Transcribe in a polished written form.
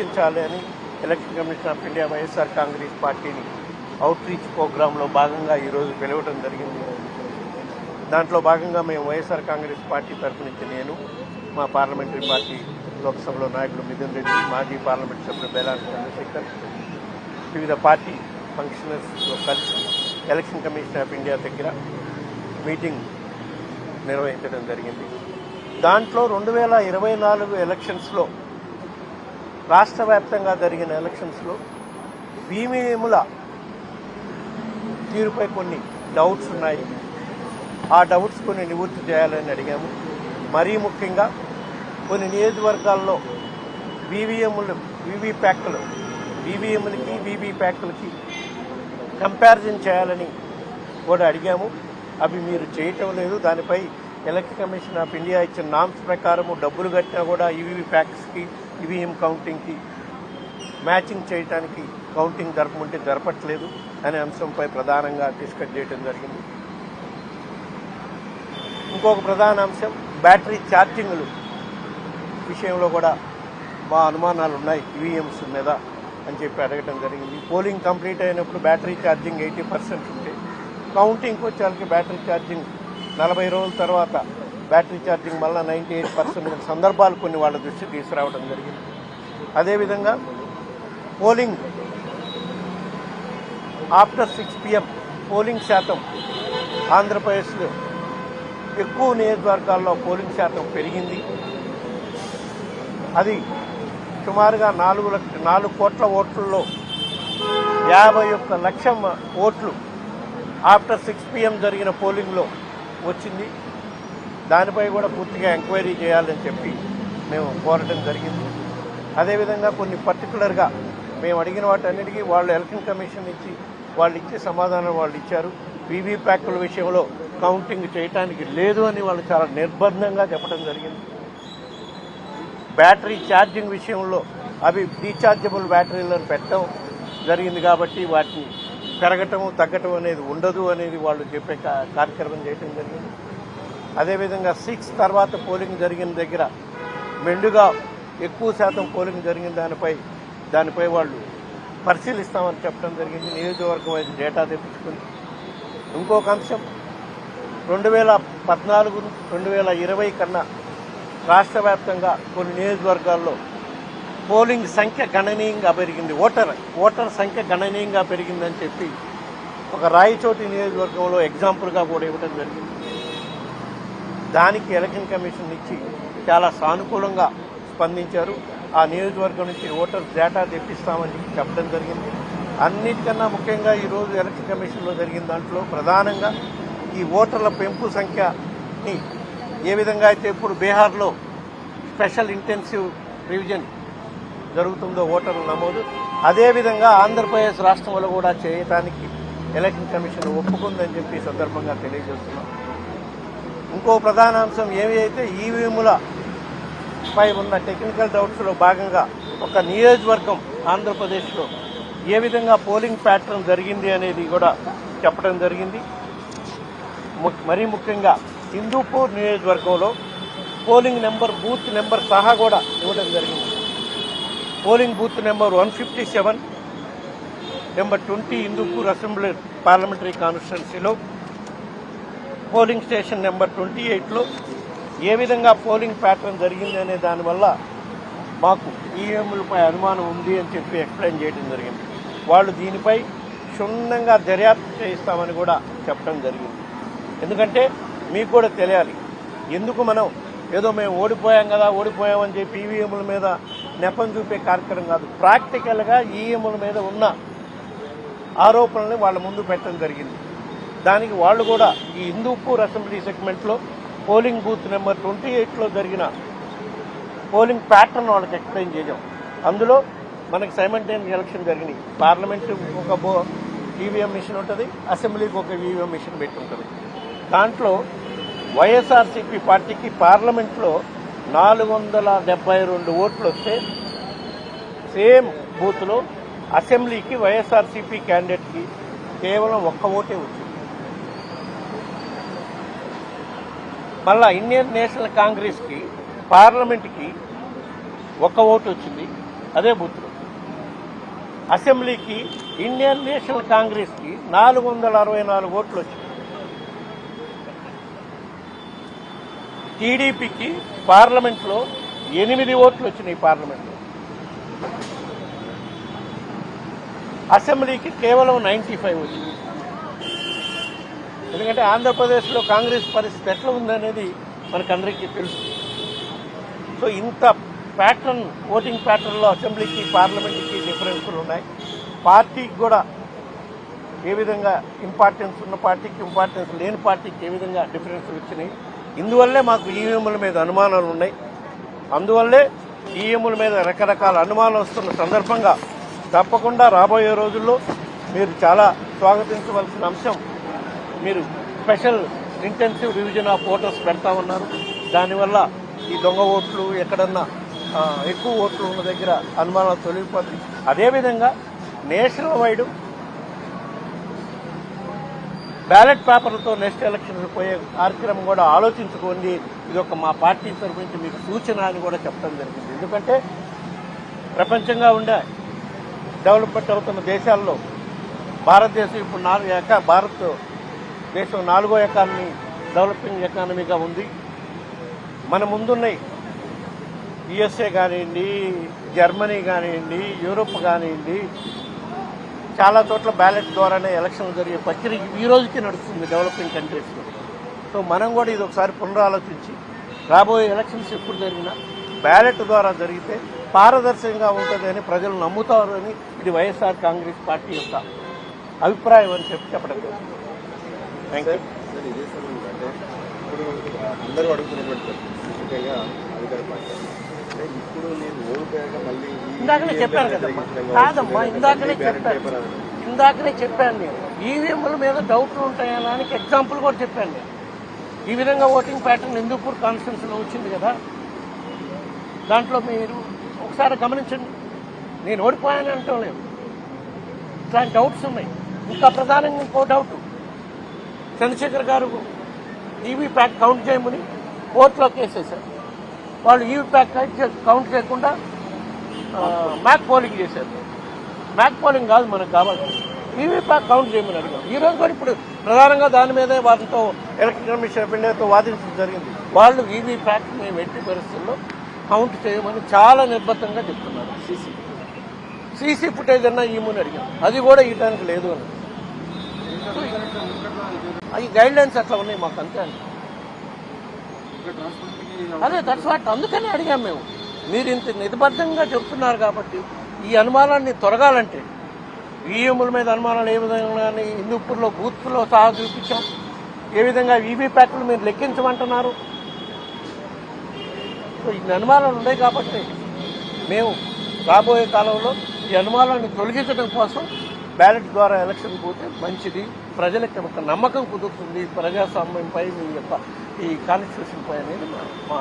రక్షించాలి అని election commission of India YSR Congress పార్టీని అవుట్ రీచ్ ప్రోగ్రాంలో భాగంగా ఈరోజు పిలవడం జరిగింది. దాంట్లో భాగంగా మేము వైఎస్ఆర్ కాంగ్రెస్ పార్టీ తరఫు నుంచి నేను, మా పార్లమెంటరీ పార్టీ లోక్సభలో నాయకులు మిథున్ రెడ్డి, మాజీ పార్లమెంట్ సభ్యులు బెలాన్ చంద్రశేఖర్, వివిధ పార్టీ ఫంక్షనర్స్తో కలిసి ఎలక్షన్ కమిషన్ ఆఫ్ ఇండియా దగ్గర మీటింగ్ నిర్వహించడం జరిగింది. దాంట్లో 2024 ఎలక్షన్స్లో రాష్ట్ర వ్యాప్తంగా జరిగిన ఎలక్షన్స్లో ఈవీఎంల తీరుపై కొన్ని డౌట్స్ ఉన్నాయి. ఆ డౌట్స్ కొన్ని నివృత్తి చేయాలని అడిగాము. మరీ ముఖ్యంగా కొన్ని నియోజకవర్గాల్లో ఈవీఎంలకి వీవీప్యాట్లకి కంపారిజన్ చేయాలని కూడా అడిగాము. అవి మీరు చేయటం లేదు. దానిపై ఎలక్షన్ కమిషన్ ఆఫ్ ఇండియా ఇచ్చిన నామ్స్ ప్రకారము డబ్బులు కట్టినా కూడా ఈవీప్యాట్స్కి ఈవీఎం కౌంటింగ్కి మ్యాచింగ్ చేయడానికి కౌంటింగ్ జరపమంటే జరపట్లేదు అనే అంశంపై ప్రధానంగా డిస్కస్ చేయడం జరిగింది. ఇంకొక ప్రధాన అంశం బ్యాటరీ ఛార్జింగ్లు విషయంలో కూడా మా అనుమానాలు ఉన్నాయి ఈవీఎంస్ మీద అని చెప్పి అడగడం జరిగింది. పోలింగ్ కంప్లీట్ అయినప్పుడు బ్యాటరీ ఛార్జింగ్ 80% ఉంటే కౌంటింగ్కి వచ్చేసరికి బ్యాటరీ ఛార్జింగ్ 40 రోజుల తర్వాత బ్యాటరీ ఛార్జింగ్ మళ్ళీ 98% సందర్భాలు కొన్ని వాళ్ళ దృష్టి తీసుకురావడం జరిగింది. అదేవిధంగా పోలింగ్ ఆఫ్టర్ 6 PM పోలింగ్ శాతం ఆంధ్రప్రదేశ్లో ఎక్కువ నియోజకవర్గాల్లో పోలింగ్ శాతం పెరిగింది. అది సుమారుగా 4 కోట్ల ఓట్లలో 51 లక్షల ఓట్లు ఆఫ్టర్ 6 PM జరిగిన పోలింగ్లో వచ్చింది. దానిపై కూడా పూర్తిగా ఎంక్వైరీ చేయాలని చెప్పి మేము కోరటం జరిగింది. అదేవిధంగా కొన్ని పర్టికులర్గా మేము అడిగిన వాటన్నిటికీ వాళ్ళు ఎలక్షన్ కమిషన్ ఇచ్చి వాళ్ళు ఇచ్చే సమాధానం వాళ్ళు ఇచ్చారు. వీవీప్యాట్ల విషయంలో కౌంటింగ్ చేయడానికి లేదు అని వాళ్ళు చాలా నిర్బంధంగా చెప్పడం జరిగింది. బ్యాటరీ ఛార్జింగ్ విషయంలో అవి రీఛార్జబుల్ బ్యాటరీలను పెట్టడం జరిగింది కాబట్టి వాటిని పెరగటము తగ్గటం అనేది ఉండదు అనేది వాళ్ళు చెప్పే కార్యక్రమం చేయడం జరిగింది. అదేవిధంగా 6 తర్వాత పోలింగ్ జరిగిన దగ్గర మెండుగా ఎక్కువ శాతం పోలింగ్ జరిగిన దానిపై వాళ్ళు పరిశీలిస్తామని చెప్పడం జరిగింది. నియోజకవర్గం వైపు డేటా తెప్పించుకుని ఇంకొక అంశం 2014, 2020 కన్నా రాష్ట్ర వ్యాప్తంగా కొన్ని నియోజకవర్గాల్లో పోలింగ్ సంఖ్య గణనీయంగా పెరిగింది. ఓటర్ సంఖ్య గణనీయంగా పెరిగిందని చెప్పి ఒక రాయచోటి నియోజకవర్గంలో ఎగ్జాంపుల్గా కూడా ఇవ్వడం జరిగింది. దానికి ఎలక్షన్ కమిషన్ ఇచ్చి చాలా సానుకూలంగా స్పందించారు. ఆ నియోజకవర్గం నుంచి ఓటర్స్ డేటా తెప్పిస్తామని చెప్పడం జరిగింది. అన్నిటికన్నా ముఖ్యంగా ఈరోజు ఎలక్షన్ కమిషన్లో జరిగిన దాంట్లో ప్రధానంగా ఈ ఓటర్ల పెంపు సంఖ్యని ఏ విధంగా అయితే ఇప్పుడు బీహార్లో స్పెషల్ ఇంటెన్సివ్ రివిజన్ జరుగుతుందో ఓటర్ల నమోదు, అదేవిధంగా ఆంధ్రప్రదేశ్ రాష్ట్రంలో కూడా చేయడానికి ఎలక్షన్ కమిషన్ ఒప్పుకుందని చెప్పి సందర్భంగా తెలియజేస్తున్నాం. ఇంకో ప్రధాన అంశం ఏవి అయితే ఈవీఎంలపై ఉన్న టెక్నికల్ డౌట్స్లో భాగంగా ఒక నియోజకవర్గం ఆంధ్రప్రదేశ్లో ఏ విధంగా పోలింగ్ ప్యాటర్న్ జరిగింది అనేది కూడా చెప్పడం జరిగింది. మరీ ముఖ్యంగా హిందూపూర్ నియోజకవర్గంలో పోలింగ్ నెంబర్ బూత్ నెంబర్ సహా కూడా ఇవ్వడం జరిగింది. Polling booth number 157, number 20 Hindupur assembly parliamentary కాన్స్టిట్యున్సీలో, పోలింగ్ స్టేషన్ నెంబర్ 28లో ఏ విధంగా పోలింగ్ ప్యాటర్న్ జరిగింది అనే దానివల్ల మాకు ఈవీఎంలపై అనుమానం ఉంది అని చెప్పి ఎక్స్ప్లెయిన్ చేయడం జరిగింది. వాళ్ళు దీనిపై క్షుణ్ణంగా దర్యాప్తు చేయిస్తామని కూడా చెప్పడం జరిగింది. ఎందుకంటే మీకు కూడా తెలియాలి, ఎందుకు మనం ఏదో మేము ఓడిపోయామని చెప్పి ఈవీఎంల మీద నెపం చూపే కార్యక్రమం కాదు. ప్రాక్టికల్గా ఈవీఎంల మీద ఉన్న ఆరోపణల్ని వాళ్ళ ముందు పెట్టడం జరిగింది. దానికి వాళ్ళు కూడా ఈ హిందూపూర్ అసెంబ్లీ సెగ్మెంట్లో పోలింగ్ బూత్ నెంబర్ 28లో జరిగిన పోలింగ్ ప్యాటర్న్ వాళ్ళకి ఎక్స్ప్లెయిన్ చేసాం. అందులో మనకి సైమల్టేనియస్ ఎలక్షన్ జరిగినాయి. పార్లమెంటు ఒక ఈవీఎం మిషన్ ఉంటుంది, అసెంబ్లీకి ఒక ఈవీఎం మిషన్ పెట్టి ఉంటుంది. దాంట్లో వైఎస్ఆర్సీపీ పార్టీకి పార్లమెంట్లో 472 ఓట్లు వస్తే సేమ్ బూత్లో అసెంబ్లీకి వైఎస్ఆర్సీపీ క్యాండిడేట్కి కేవలం 1 ఓటే వచ్చింది. మళ్ళా ఇండియన్ నేషనల్ కాంగ్రెస్కి పార్లమెంట్కి 1 ఓటు వచ్చింది, అదే బూత్లో. అసెంబ్లీకి ఇండియన్ నేషనల్ కాంగ్రెస్కి 464 ఓట్లు వచ్చాయి. టీడీపీకి పార్లమెంట్లో 8 ఓట్లు వచ్చినాయి. పార్లమెంట్లో అసెంబ్లీకి కేవలం 95 వచ్చింది. ఎందుకంటే ఆంధ్రప్రదేశ్లో కాంగ్రెస్ పరిస్థితి ఎట్లా ఉందనేది మనకందరికీ తెలుసు. సో ఇంత ప్యాటర్న్, ఓటింగ్ ప్యాటర్న్లో అసెంబ్లీకి పార్లమెంట్కి డిఫరెన్స్లు ఉన్నాయి. పార్టీకి కూడా ఏ విధంగా ఇంపార్టెన్స్ ఉన్న పార్టీకి, ఇంపార్టెన్స్ లేని పార్టీకి ఏ విధంగా డిఫరెన్స్లు వచ్చినాయి. ఇందువల్లే మాకు ఈవీఎంల మీద అనుమానాలు ఉన్నాయి. అందువల్లే ఈవీఎంల మీద రకరకాల అనుమానాలు వస్తున్న సందర్భంగా తప్పకుండా రాబోయే రోజుల్లో మీరు చాలా స్వాగతించవలసిన అంశం, మీరు special intensive revision of voters పెడతా ఉన్నారు. దానివల్ల ఈ దొంగ ఓట్లు, ఎక్కడన్నా ఎక్కువ ఓట్లు ఉన్న దగ్గర అనుమానాలు తొలగిపోతాయి. అదేవిధంగా నేషనల్ వైడ్ బ్యాలెట్ పేపర్లతో నెక్స్ట్ ఎలక్షన్స్ పోయే కార్యక్రమం కూడా ఆలోచించుకోండి. ఇది ఒక మా పార్టీ తరఫు నుంచి మీకు సూచన అని కూడా చెప్పడం జరిగింది. ఎందుకంటే ప్రపంచంగా ఉండే డెవలప్మెంట్ అవుతున్న దేశాల్లో భారతదేశం ఇప్పుడు భారతదేశం 4వ ఎకానమీ, డెవలపింగ్ ఎకానమీగా ఉంది. మన ముందున్నాయి యుఎస్ఏ కానివ్వండి, జర్మనీ కానివ్వండి, యూరోప్ కానివ్వండి, చాలా చోట్ల బ్యాలెట్ ద్వారానే ఎలక్షన్లు జరిగే ప్రక్రియ ఈ రోజుకి నడుస్తుంది డెవలపింగ్ కంట్రీస్లో. సో మనం కూడా ఇది ఒకసారి పునరాలోచించి రాబోయే ఎలక్షన్స్ ఎప్పుడు జరిగినా బ్యాలెట్ ద్వారా జరిగితే పారదర్శకంగా ఉంటుందని ప్రజలు నమ్ముతారు అని ఇది వైఎస్ఆర్ కాంగ్రెస్ పార్టీ యొక్క అభిప్రాయం అని చెప్పడం జరుగుతుంది. Thank you. ఇప్పుడు అందరూ అడుగుతున్నటువంటి ముఖ్యంగా అధికార పార్టీ ఇప్పుడు నేను ఓడిపోయాక మళ్ళీ ఇందాకనే చెప్పాను కదమ్మా. కాదమ్మా, ఇందాకనే చెప్పాను నేను. ఈవీఎంల మీద డౌట్లు ఉంటాయనడానికి ఎగ్జాంపుల్ కూడా చెప్పాను నేను. ఈ విధంగా ఓటింగ్ ప్యాటర్న్ హిందూపూర్ కాన్స్టిట్యున్సీలో వచ్చింది కదా, దాంట్లో మీరు ఒకసారి గమనించండి. నేను ఓడిపోయాను అంటాం లేదు, ఇట్లాంటి డౌట్స్ ఉన్నాయి. ఇంకా ప్రధానంగా ఇంకో డౌట్, చంద్రశేఖర్ గారు ఈవీ ప్యాక్ కౌంట్ చేయమని కోర్టులో కేసేశారు. వాళ్ళు ఈవీ ప్యాక్ కౌంట్ చేయకుండా మ్యాక్ పోలింగ్ చేశారు. మ్యాక్ పోలింగ్ కాదు మనకు కావాలి, ఈవీ ప్యాక్ కౌంట్ చేయమని అడిగాం. ఈ రోజు కూడా ఇప్పుడు ప్రధానంగా దాని మీదే వారితో ఎలక్షన్ కమిషన్ ఆఫ్ ఇండియాతో వాదించడం జరిగింది. వాళ్ళు ఈవీ ప్యాక్ మేము ఎట్టి పరిస్థితుల్లో కౌంట్ చేయమని చాలా నిర్బద్ధంగా చెప్తున్నారు. సీసీ ఫుటేజ్ అన్నా ఇవ్వమని అడిగాం, అది కూడా ఇవ్వడానికి లేదు అని. ఈ గైడ్ లైన్స్ అట్లా ఉన్నాయి మాకు, అంతే అండి. అదే దట్స్ వాట్, అందుకనే అడిగాం మేము. మీరు ఇంత నిర్బద్ధంగా చెప్తున్నారు కాబట్టి ఈ అనుమానాన్ని తొలగాలంటే ఈవీఎంల మీద అనుమానాలు ఏ విధంగా హిందూపూర్లో బూత్లో సహా చూపించాం. ఏ విధంగా వీవీప్యాట్లు మీరు లెక్కించమంటున్నారు. సో ఇన్ని అనుమానాలు ఉన్నాయి కాబట్టి మేము రాబోయే కాలంలో ఈ అనుమానాన్ని తొలగించడం కోసం బ్యాలెట్ ద్వారా ఎలక్షన్ పోతే మంచిది, ప్రజలకు ఒక నమ్మకం కుదురుతుంది ప్రజాస్వామ్యంపై, మీ యొక్క ఈ కాన్స్టిట్యూషన్ పై అనేది మా